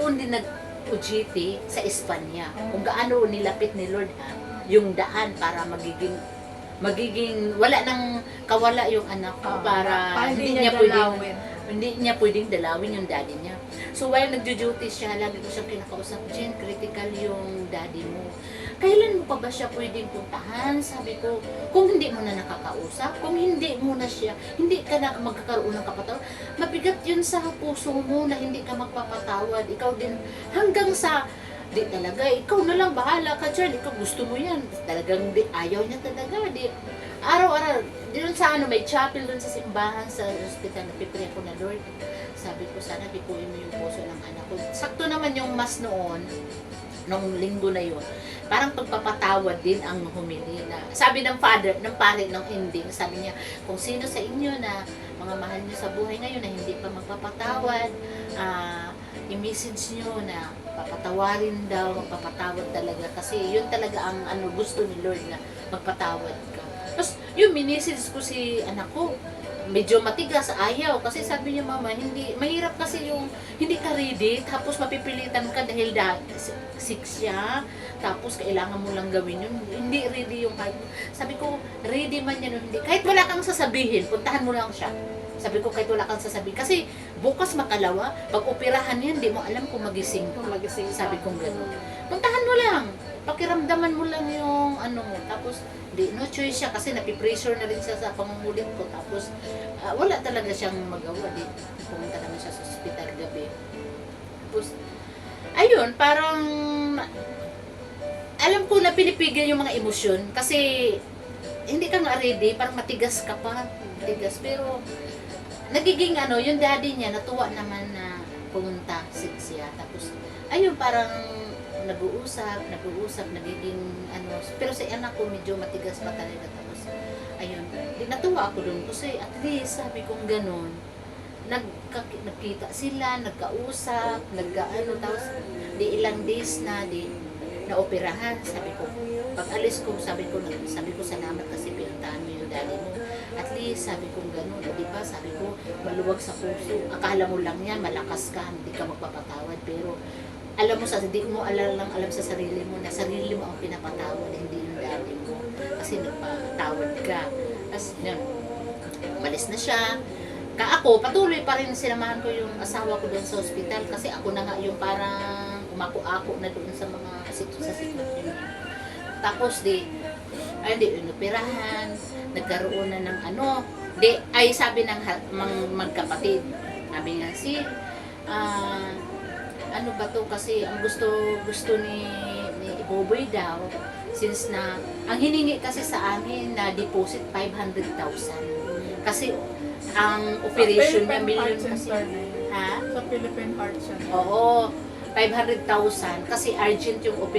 doon din nag-UGT sa Espanya. Kung gaano nilapit ni Lord yung daan para magiging wala nang kawala yung anak ko para hindi niya pwedeng dalawin yung daddy niya. So while nagjo-duty siya, lagi ko siyang kinakausap, Jen, critical yung daddy mo. Kailan mo pa ba siya pwedeng puntahan? Sabi ko, kung hindi mo na nakakausap, kung hindi mo na siya, hindi ka na magkakaroon ng kapatawad, mabigat yun sa puso mo na hindi ka magpapatawad. Ikaw din, hanggang sa, di talaga, ikaw na lang bahala ka dyan, ikaw gusto mo yan. Talagang di, ayaw niya talaga. Di, araw-araw, doon sa may chapel doon sa simbahan, sa hospital, napipray ko na, Lord. Sabi ko, sana kipuin mo yung puso ng anak ko. Sakto naman yung mas noon, nung linggo na yun, parang pagpapatawad din ang humili na. Sabi ng pare ng ending, sabi niya, kung sino sa inyo na mga mahal niyo sa buhay ngayon na hindi pa magpapatawad, i-message niyo na papatawarin daw, magpapatawad talaga. Kasi yun talaga ang gusto ni Lord na magpatawad ka. Tapos, yung message ko si anak ko, medyo matigas, ayaw. Kasi sabi niya, mama, mahirap kasi yung hindi ka ready, tapos mapipilitan ka dahil sick siya, tapos kailangan mo lang gawin yun. Hindi ready yung heart mo. Sabi ko, ready man yan o hindi. Kahit wala kang sasabihin, puntahan mo lang siya. Sabi ko, kahit wala kang sasabihin. Kasi bukas makalawa, pag operahan yan, di mo alam kung magising ka. Sabi ko gano'n. Puntahan mo lang. Pakiramdaman mo lang yung mo. Tapos, no choice siya kasi napipressure na rin siya sa pangungulit ko. Tapos, wala talaga siyang magawa. Pumunta naman siya sa hospital gabi. Tapos, ayun, parang alam ko na pinipigil yung mga emosyon. Kasi, hindi ka nga ready. Parang matigas ka pa. Matigas. Pero, nagiging yung daddy niya, natuwa naman na pumunta siya. Tapos, ayun, parang nag-uusap, nagiging pero sa anak ko medyo matigas pa talaga. Tapos, ayun, natuwa ako doon kasi at least sabi kong ganun, nagkita sila, nagkausap, tapos di ilang days na naoperahan. Sabi ko, pag alis ko, sabi ko salamat kasi pinuntahan mo yung daddy mo. At least, sabi ko gano'n, di ba? Sabi ko, maluwag sa puso. Akala mo lang yan, malakas ka, hindi ka magpapatawad. Pero, alam mo, hindi mo alam sa sarili mo na sarili mo ang pinapatawad, hindi yung daddy mo. Kasi nagpatawad ka. Tapos, yun, umalis na siya. Ako, patuloy pa rin sinamahan ko yung asawa ko doon sa ospital kasi ako na nga yung parang umako-ako na doon sa mga sitwasyon. Tapos, inoperahan, nagkaroon na ng sabi ng magkapatid, sabi nga ano ba to kasi ang gusto ni Boboy daw, since na ang hiningi kasi sa amin na deposit 500,000 kasi ang operation niya million kasi sa Philippine Heart Center. Oo, 500,000 kasi urgent yung operation.